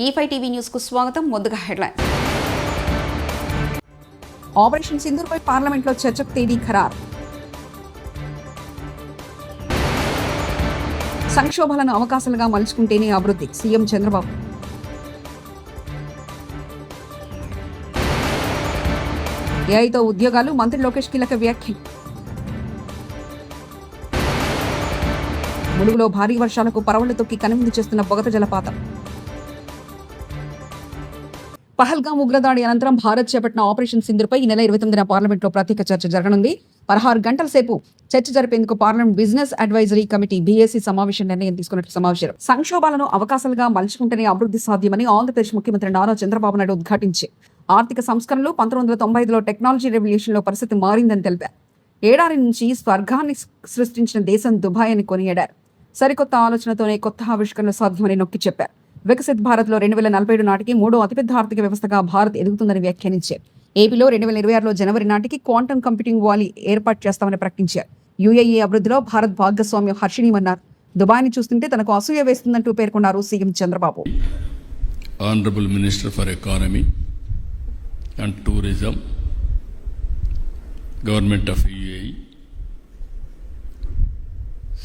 E5 TV news కు స్వాగతం. ముందుగా హెడ్లైన్. ఆపరేషన్ సింధూర్పై పార్లమెంట్లో చర్చకు తేదీ ఖరారు. సంక్షోభాలను అవకాశాలుగా మలుచుకుంటేనే అభివృద్ధి సీఎం చంద్రబాబు. ఏఐతో ఉద్యోగాలు మంత్రి లోకేష్ కీలక వ్యాఖ్యలు. ములుగులో భారీ వర్షాలకు పరవళ్లు తొక్కి కనువిందు చేస్తున్న బొగత జలపాతం. పహల్గాం ఉగ్రదాడి అనంతరం భారత్ చేపట్టిన ఆపరేషన్ సింధూర్పై ఈ నెల 29న పార్లమెంట్లో ప్రత్యేక చర్చ జరగనుంది. 16 గంటల సేపు చర్చ జరిపేందుకు parliament business advisory committee BAC సమావేశం నిర్ణయం తీసుకున్నట్లు సమావేశం. సంక్షోభాలను అవకాశాలుగా మలుచుకుంటేనే అభివృద్ధి సాధ్యమని ఆంధ్రప్రదేశ్ ముఖ్యమంత్రి నారా చంద్రబాబు నాయుడు ఉద్ఘాటించి ఆర్థిక సంస్కరణలు 1995లో టెక్నాలజీ రెవల్యూషన్లో పరిస్థితి మారిందని తెలిపారు. ఏడాది నుంచి స్వర్గాన్ని సృష్టించిన దేశం దుబాయ్ అని కొనియాడారు. సరికొత్త ఆలోచనతోనే కొత్త ఆవిష్కరణలు సాధ్యమని నొక్కి చెప్పారు. వికసిత్ భారత్లో 2047 నాటికి 3వ అతిపెద్ద ఆర్థిక వ్యవస్థగా భారత్ ఎదుగుతుందని వ్యాఖ్యానించారు. ఏపీలో 2026లో జనవరి నాటికి క్వాంటమ్ కంప్యూటింగ్ వాలీ ఏర్పాటు చేస్తామని ప్రకటించారు. యుఏఈ అభివృద్ధిలో భారత్ భాగస్వామ్యం హర్షణీయమన్నారు. దుబాయ్ని చూస్తుంటే తనకు అసూయ వేస్తుందంటూ పేర్కొన్నారు CM Chandrababu. Honourable minister for economy and tourism, government of UAE,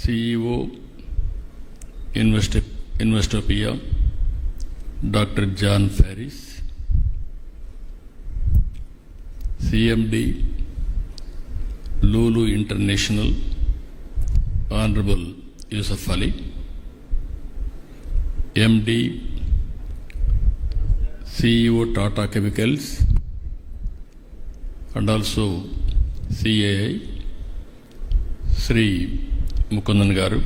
CEO Investopia Dr. John Ferris, CMD, Lulu International, Honorable Yusuf Ali, MD, CEO Tata Chemicals, and also CAI, Sri Mukundan Garu,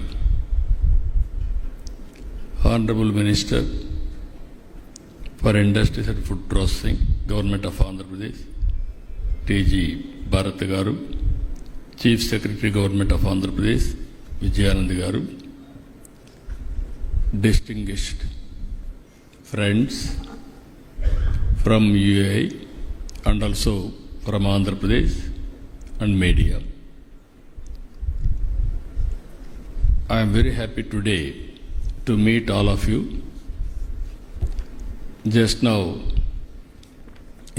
Honorable Minister for Industries and Food Processing, Government of Andhra Pradesh, TG Bharat Garu, Chief Secretary, Government of Andhra Pradesh, Vijayanand Garu, distinguished friends from UAE and also from Andhra Pradesh and media. I am very happy today to meet all of you. Just now,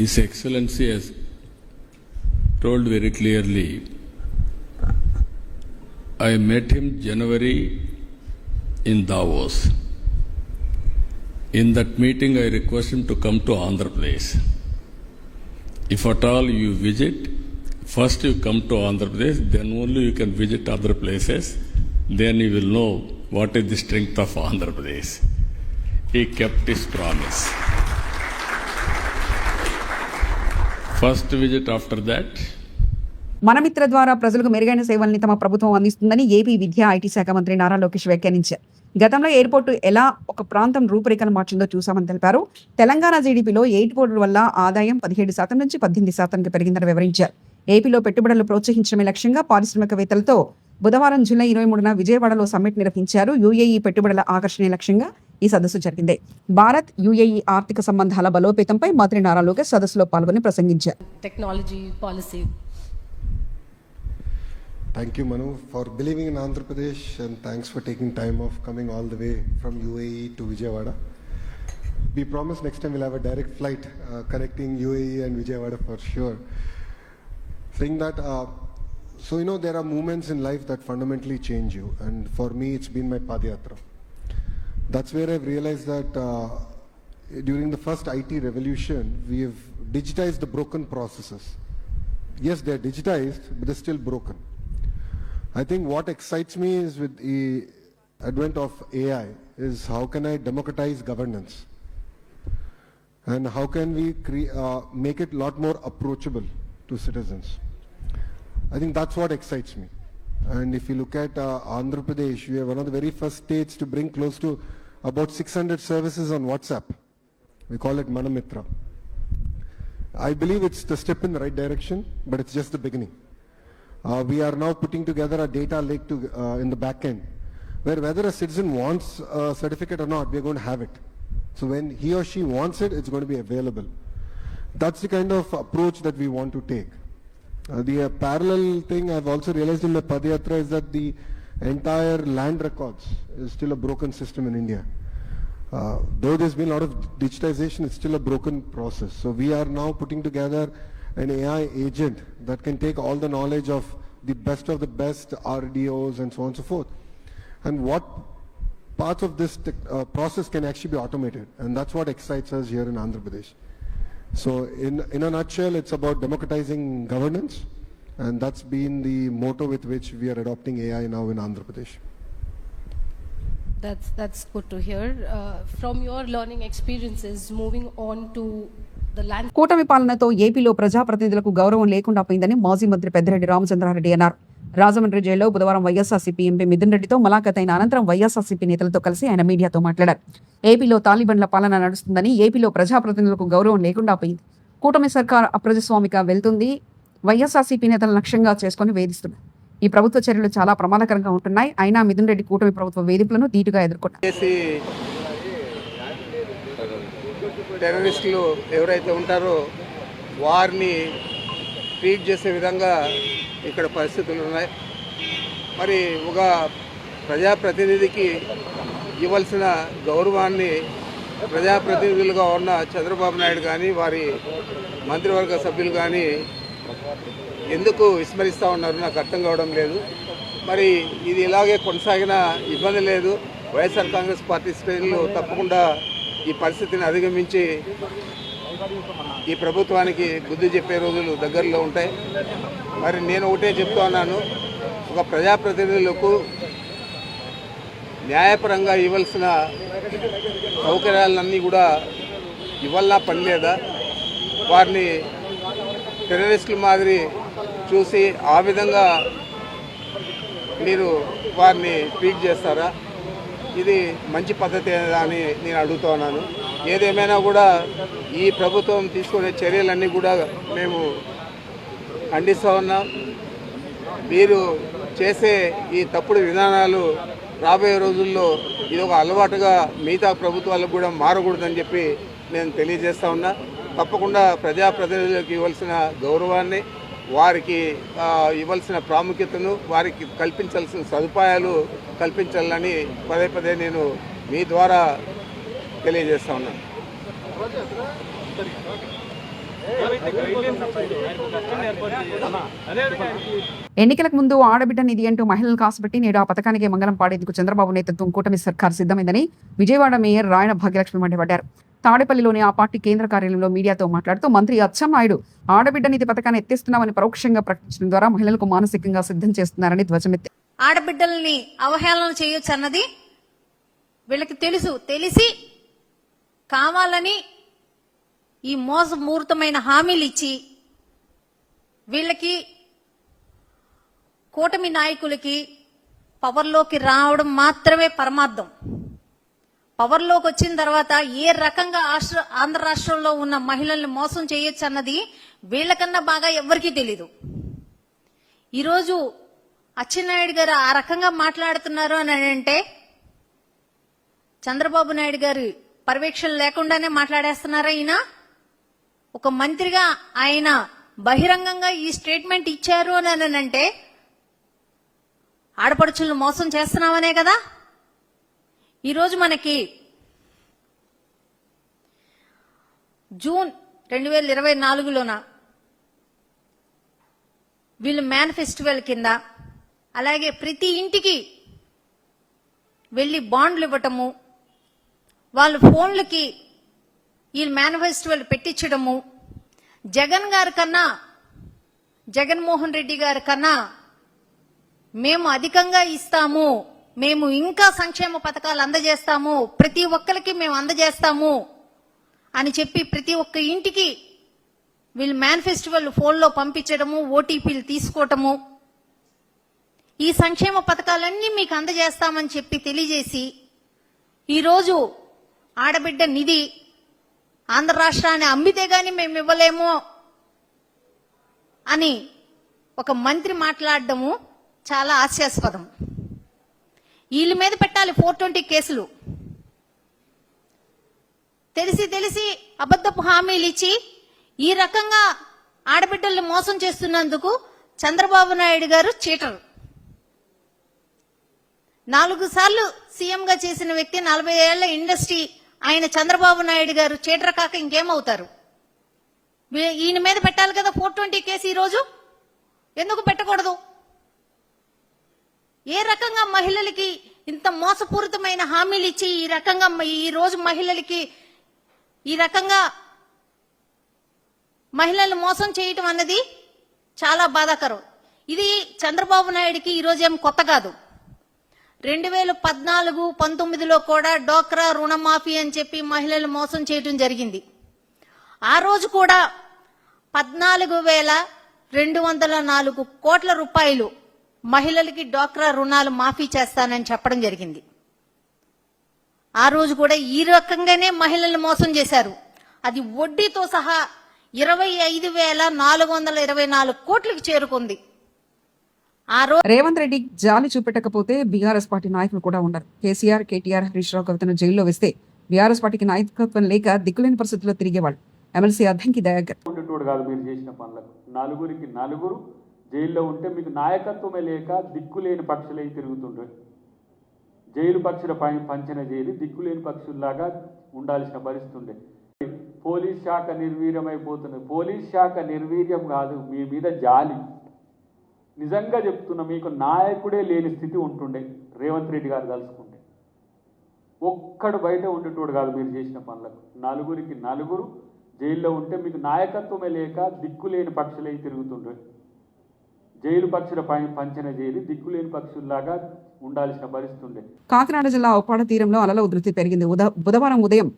His Excellency has told very clearly, I met him January in Davos. In that meeting, I request him to come to Andhra Pradesh. If at all you visit, first you come to Andhra Pradesh, then only you can visit other places. Then you will know what is the strength of Andhra Pradesh. He kept his promise. First visit after that. Mana Mitra ద్వారా ప్రజలకు మెరుగైన సేవల్ని తమ ప్రభుత్వం అందిస్తుందని AP విద్యా IT శాఖ మంత్రి నారా లోకేష్ వ్యాఖ్యానించారు. గతంలో ఎయిర్పోర్టు ఎలా ఒక ప్రాంతం రూపురేఖలు మార్చిందో చూశామని తెలిపారు. తెలంగాణ జీడీపీలో ఎయిర్పోర్టుల వల్ల ఆదాయం 17% నుంచి 18% పెరిగిందని వివరించారు. ఏపీలో పెట్టుబడులు ప్రోత్సహించడమే లక్ష్యంగా పారిశ్రామికవేత్తలతో బుధవారం జూలై 23న విజయవాడలో సమ్మిట్ నిర్వహించారు. యుఏఈ పెట్టుబడుల ఆకర్షణీయ లక్ష్యంగా ఈ సదస్సు జరిగింది. భారత్ యుఏఈ ఆర్థిక సంబంధాల బలోపేతంపై మంత్రి నారా లోకేష్ సదస్సులో పాల్గొని ప్రసంగించారు. Technology policy. Thank you, Manu, for believing in Andhra Pradesh, and thanks for taking time off coming all the way from UAE to Vijayawada. We promise next time we'll have a direct flight connecting UAE and Vijayawada for sure. Saying that, so you know, there are moments in life that fundamentally change you, and for me it's been my Padayatra. That's where I've realized that during the first IT revolution, we've digitized the broken processes. Yes, they're digitized, but they're still broken. I think what excites me is with the advent of AI is how can I democratize governance? And how can we make it a lot more approachable to citizens? I think that's what excites me. And if you look at Andhra Pradesh, we are one of the very first states to bring close to about 600 services on WhatsApp. We call it Manamitra. I believe it's the step in the right direction, but it's just the beginning. We are now putting together a data lake in the back end, where whether a citizen wants a certificate or not, we are going to have it. So when he or she wants it, it's going to be available. That's the kind of approach that we want to take. The parallel thing I've also realized in my Padayatra is that the entire land records is still a broken system in India. Though there's been a lot of digitization, it's still a broken process. So we are now putting together an AI agent that can take all the knowledge of the best RDOs and so on and so forth. And what parts of this process can actually be automated. And that's what excites us here in Andhra Pradesh. So in a nutshell, it's about democratizing governance. And that's been the motto with which we are adopting AI now in Andhra Pradesh. That's good to hear. From your learning experiences, moving on to the land. కూటమి పాలనతో ఏపీలో ప్రజాప్రతినిధులకు గౌరవం లేకుండా పోయిందని మాజీ మంత్రి పెద్దిరెడ్డి రామచంద్రారెడ్డి అన్నారు. రాజమండ్రి జైల్లో బుధవారం వైఎస్ఆర్సీపీ ఎంపీ మిథున్ రెడ్డితో ములాఖత్ అయిన అనంతరం వైఎస్ఆర్సీపీ నేతలతో కలిసి ఆయన మీడియాతో మాట్లాడారు. ఏపీలో తాలిబన్ల పాలన నడుస్తుందని, ఏపీలో ప్రజాప్రతినిధులకు గౌరవం లేకుండా పోయింది. కూటమి సర్కార్ అప్రజాస్వామిక వెళ్తుంది. వైఎస్ఆర్సీపీ నేతలు లక్ష్యంగా చేసుకుని వేధిస్తున్నారు. ఈ ప్రభుత్వ చర్యలు చాలా ప్రమాదకరంగా ఉంటున్నాయి. అయినా మిథున్ రెడ్డి కూటమి ప్రభుత్వ వేధింపులను ధీటుగా ఎదుర్కొన్నారు. టెర్రరిస్టులు ఎవరైతే ఉంటారో వారిని ట్రీట్ చేసే విధంగా ఇక్కడ పరిస్థితులు ఉన్నాయి. మరి ఒక ప్రజాప్రతినిధికి ఇవ్వాల్సిన గౌరవాన్ని ప్రజాప్రతినిధులుగా ఉన్న చంద్రబాబు నాయుడు కానీ వారి మంత్రివర్గ సభ్యులు కానీ ఎందుకు విస్మరిస్తూ ఉన్నారు నాకు అర్థం కావడం లేదు. మరి ఇది ఇలాగే కొనసాగినా ఇబ్బంది లేదు. వైఎస్ఆర్ కాంగ్రెస్ పార్టీ శ్రేణులు తప్పకుండా ఈ పరిస్థితిని అధిగమించి ఈ ప్రభుత్వానికి బుద్ధి చెప్పే రోజులు దగ్గరలో ఉంటాయి. మరి నేను ఒకటే చెప్తా ఉన్నాను, ఒక ప్రజాప్రతినిధులకు న్యాయపరంగా ఇవ్వాల్సిన సౌకర్యాలన్నీ కూడా ఇవ్వాలన్నా పని లేదా? వారిని టెర్రరిస్టుల మాదిరి చూసి ఆ విధంగా మీరు వారిని ట్రీట్ చేస్తారా? ఇది మంచి పద్ధతి అని నేను అడుగుతా ఉన్నాను. ఏదేమైనా కూడా ఈ ప్రభుత్వం తీసుకునే చర్యలన్నీ కూడా మేము ఖండిస్తూ ఉన్నాం. మీరు చేసే ఈ తప్పుడు విధానాలు రాబోయే రోజుల్లో ఇది ఒక అలవాటుగా మిగతా ప్రభుత్వాలకు కూడా మారకూడదని చెప్పి నేను తెలియజేస్తా ఉన్నా. తప్పకుండా ప్రజాప్రతినిధులకు ఇవ్వాల్సిన గౌరవాన్ని, వారికి ఇవ్వాల్సిన ప్రాముఖ్యతను, వారికి కల్పించాల్సిన సదుపాయాలు కల్పించాలని పదే పదే నేను మీ ద్వారా తెలియజేస్తా ఉన్నాను. ఎన్నికలకు ముందు ఆడబిడ్డ నిధి అంటూ మహిళలు కాసుపెట్టి నేడు ఆ పథకానికి మంగళం పాడేందుకు చంద్రబాబు నేతృత్వం కూటమి సర్కార్ సిద్ధమైందని విజయవాడ మేయర్ రాయన భాగ్యలక్ష్మి మండిపడ్డారు. తాడేపల్లిలోని ఆ పార్టీ కేంద్ర కార్యాలయంలో మీడియాతో మాట్లాడుతూ మంత్రి అచ్చెన్నాయుడు ఆడబిడ్డ నిధి పథకాన్ని ఎత్తిస్తున్నామని పరోక్షంగా ప్రకటించడం ద్వారా మహిళలకు మానసికంగా సిద్ధం చేస్తున్నారని ధ్వజమెత్తారు. ఆడబిడ్డల్ని అవహేళన చేయొచ్చు అన్నది వీళ్ళకి తెలిసి కావాలని ఈ మోసపూరితమైన హామీలు ఇచ్చి వీళ్ళకి కూటమి నాయకులకి పవర్లోకి రావడం మాత్రమే పరమార్థం. పవర్లోకి వచ్చిన తర్వాత ఏ రకంగా ఆంధ్ర రాష్ట్రంలో ఉన్న మహిళల్ని మోసం చేయొచ్చు అన్నది వీళ్ళకన్నా బాగా ఎవరికీ తెలీదు. ఈరోజు అచ్చెన్నాయుడు గారు ఆ రకంగా మాట్లాడుతున్నారు అని అంటే చంద్రబాబు నాయుడు గారి పర్యవేక్షణ లేకుండానే మాట్లాడేస్తున్నారా? ఈయన ఒక మంత్రిగా ఆయన బహిరంగంగా ఈ స్టేట్మెంట్ ఇచ్చారు అని అంటే ఆడపడుచులను మోసం చేస్తున్నామనే కదా. ఈరోజు మనకి జూన్ 2024లోన వీళ్ళు మేనిఫెస్టివల్ కింద అలాగే ప్రతి ఇంటికి వెళ్ళి బాండ్లు ఇవ్వటము, వాళ్ళ ఫోన్లకి ఈ మేనిఫెస్టివల్ పెట్టించడము, జగన్మోహన్ రెడ్డి గారి కన్నా మేము అధికంగా ఇస్తాము, మేము ఇంకా సంక్షేమ పథకాలు అందజేస్తాము, ప్రతి ఒక్కరికి మేము అందజేస్తాము అని చెప్పి ప్రతి ఒక్క ఇంటికి వీళ్ళు మేనిఫెస్టివల్ ఫోన్లో పంపించడము, ఓటీపీలు తీసుకోవటము, ఈ సంక్షేమ పథకాలన్నీ మీకు అందజేస్తామని చెప్పి తెలియజేసి ఈరోజు ఆడబిడ్డ నిధి ఆంధ్ర రాష్ట్రాన్ని అమ్మితే గాని మేము ఇవ్వలేము అని ఒక మంత్రి మాట్లాడడము చాలా హాస్యాస్పదం. వీళ్ళ మీద పెట్టాలి 420 కేసులు. తెలిసి అబద్ధపు హామీలు ఇచ్చి ఈ రకంగా ఆడబిడ్డల్ని మోసం చేస్తున్నందుకు చంద్రబాబు నాయుడు గారు చీటర్. 4 సార్లు సీఎంగా చేసిన వ్యక్తి, 40 ఏళ్ల ఇండస్ట్రీ ఆయన చంద్రబాబు నాయుడు గారు చీటర్ కాక ఇంకేమవుతారు? ఈయన మీద పెట్టాలి కదా 420 కేసు. ఈరోజు ఎందుకు పెట్టకూడదు? ఏ రకంగా మహిళలకి ఇంత మోసపూరితమైన హామీలు ఇచ్చి ఈ రకంగా ఈ రోజు మహిళలకి ఈ రకంగా మహిళలను మోసం చేయటం అన్నది చాలా బాధాకరం. ఇది చంద్రబాబు నాయుడికి ఈరోజు ఏం కొత్త కాదు. 2014-19లో కూడా డోక్రా రుణమాఫీ అని చెప్పి మహిళలు మోసం చేయటం జరిగింది. ఆ రోజు కూడా 14,204 కోట్ల రూపాయలు మహిళలకి డోక్రా రుణాలు మాఫీ చేస్తానని చెప్పడం జరిగింది. ఆ రోజు కూడా ఈ రకంగానే మహిళలను మోసం చేశారు. అది వడ్డీతో సహా 25,424 కోట్లకు చేరుకుంది. రేవంత్ రెడ్డి జాలి చూపెట్టకపోతే బీఆర్ఎస్ పార్టీ నాయకులు కూడా ఉండరు. కేసీఆర్, కేటీఆర్, హరీష్ రావు కవితను జైల్లో వేస్తే బీఆర్ఎస్ పార్టీకి నాయకత్వం లేక దిక్కులేని పరిస్థితుల్లో తిరిగేవాళ్ళు. ఎమ్మెల్సీ అద్దంకి దయాకర్ ఉండేటోడు కాదు మీరు చేసిన పనులకు. 4 జైల్లో ఉంటే మీకు నాయకత్వమే లేక దిక్కులేని పక్షులై తిరుగుతుండ్రు. జైలు పక్షుల పంచన జైలు దిక్కులేని పక్షుల్లాగా ఉండాల్సిన పరిస్థితి ఉండే. పోలీస్ శాఖ నిర్వీర్యమైపోతుంది. పోలీస్ శాఖ నిర్వీర్యం కాదు, మీ మీద జాలి. నిజంగా చెప్తున్నా, మీకు నాయకుడే లేని స్థితి ఉంటుండే రేవంత్ రెడ్డి గారు తలుచుకుంటే. ఒక్కడు బయట ఉండేటోడు కాదు మీరు చేసిన పనులకు. 4 జైల్లో ఉంటే మీకు నాయకత్వమే లేక దిక్కులేని పక్షులై తిరుగుతుండ్రు. జైలు పక్షుల పంచన జైలు దిక్కులేని పక్షుల్లాగా ఉండాల్సిన పరిస్థితి ఉండే. కాకినాడ జిల్లా ఉప్పాడ తీరంలో అలల ఉధృతి పెరిగింది. బుధవారం ఉదయం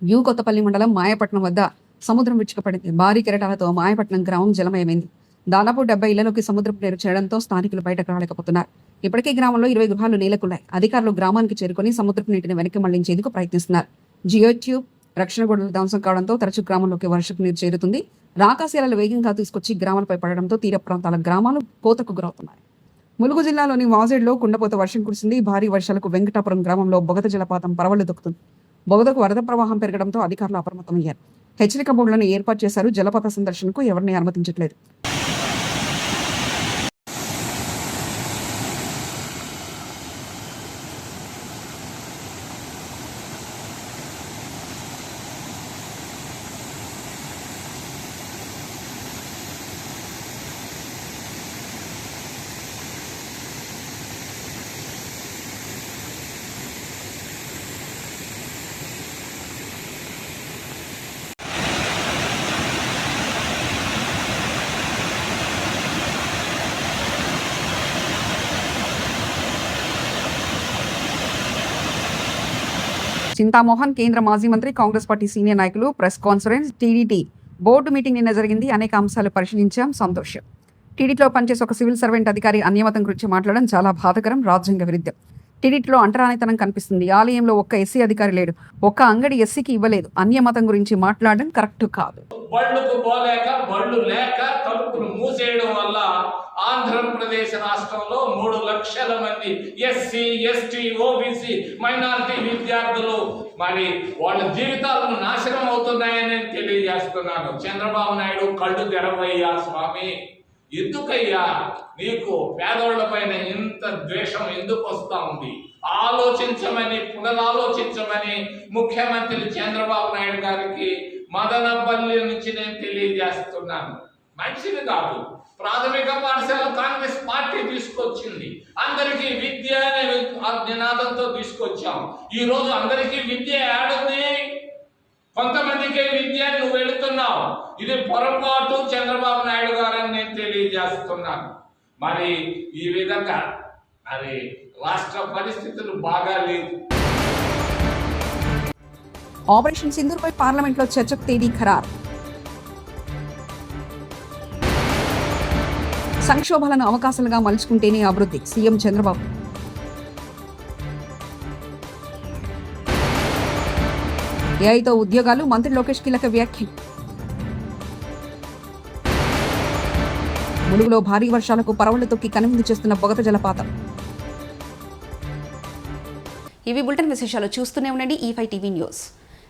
వ్యూ కొత్తపల్లి మండలం మాయపట్నం వద్ద సముద్రం విచ్చుకపడింది. భారీ కెరటాలతో మాయపట్నం గ్రామం జలమయమైంది. దాదాపు 70 ఇళ్లలోకి సముద్రపు నీరు చేరడంతో స్థానికులు బయటకు రాలేకపోతున్నారు. ఇప్పటికే గ్రామంలో 20 గృహాలు నీలకున్నాయి. అధికారులు గ్రామానికి చేరుకుని సముద్రపు నీటిని వెనక్కి మళ్లించేందుకు ప్రయత్నిస్తున్నారు. జియో ట్యూబ్ రక్షణ గోడలు ధ్వంసం కావడంతో తరచూ గ్రామంలోకి వర్షపు నీరు చేరుతుంది. రాకాశీలాలు వేగంగా తీసుకొచ్చి గ్రామాలపై పడడంతో తీర ప్రాంతాల గ్రామాలు కోతకు గురవుతున్నాయి. ములుగు జిల్లాలోని వాజేడ్లో కుండపోత వర్షం కురిసింది. భారీ వర్షాలకు వెంకటాపురం గ్రామంలో బొగత జలపాతం పరవళ్లు దొక్కుతుంది. బొగతకు వరద ప్రవాహం పెరగడంతో అధికారులు అప్రమత్తమయ్యారు. హెచ్చరిక బోర్డులను ఏర్పాటు చేశారు. జలపాత సందర్శనకు ఎవరిని అనుమతించట్లేదు. చింతామోహన్, కేంద్ర మాజీ మంత్రి, కాంగ్రెస్ పార్టీ సీనియర్ నాయకులు press conference. TDT board meeting నిన్న జరిగింది. అనేక అంశాలు పరిశీలించాం. సంతోషం. టీడీటీలో పనిచేసే ఒక సివిల్ సర్వెంట్ అధికారి అన్యమతం గురించి మాట్లాడడం చాలా బాధాకరం, రాజ్యాంగ విరుద్ధం. టీడీటీలో అంటరానితనం కనిపిస్తుంది. ఆలయంలో ఒక్క ఎస్సీ అధికారి లేడు, ఒక్క అంగడి ఎస్సీకి ఇవ్వలేదు. అన్యమతం గురించి మాట్లాడడం కరెక్ట్ కాదు. బళ్ళకు పోలేక బళ్ళు లేక తలుపులు మూసేయడం వల్ల ఆంధ్రప్రదేశ్ రాష్ట్రంలో 3 లక్షల మంది ఎస్సీ, ఎస్టీ, ఓబీసీ, మైనారిటీ విద్యార్థులు మరి వాళ్ళ జీవితాలను నాశనం అవుతున్నాయని తెలియజేస్తున్నాను. చంద్రబాబు నాయుడు కళ్ళు తెరవయ్యా స్వామి. ఎందుకయ్యా నీకు పేదోళ్ల పైన ఇంత ద్వేషం ఎందుకు వస్తా ఉంది? ఆలోచించమని, పునరాలోచించమని ముఖ్యమంత్రి చంద్రబాబు నాయుడు గారికి మదనపల్లి నుంచి నేను తెలియజేస్తున్నాను. మంచిది కాదు. ప్రాథమిక పాఠశాల కాంగ్రెస్ పార్టీ తీసుకొచ్చింది. అందరికీ విద్య అనే నినాదంతో తీసుకొచ్చాం. ఈ రోజు అందరికీ విద్య ఏడుంది, కొంతమందికి విద్య నువ్వు వెళుతున్నావు. ఇది పొరపాటు చంద్రబాబు నాయుడు గారని నేను తెలియజేస్తున్నాను. మరి ఈ విధంగా మరి రాష్ట్ర పరిస్థితులు బాగా లేదు. ఆపరేషన్ సింధూర్పై పార్లమెంట్లో చర్చకు తేదీ ఖరారు. సంక్షోభాలను అవకాశాలుగా మలుచుకుంటేనే అభివృద్ధి. సీఎం చంద్రబాబు. ఏఐతో ఉద్యోగాలు. మంత్రి లోకేష్ కీలక వ్యాఖ్యలు. ములుగులో భారీ వర్షాలకు పరవళ్లు తొక్కి కనువిందు చేస్తున్న బొగత జలపాతం. ఇవి బులెటిన్ విశేషాలు. చూస్తూనే ఉండండి E5 టీవీ న్యూస్.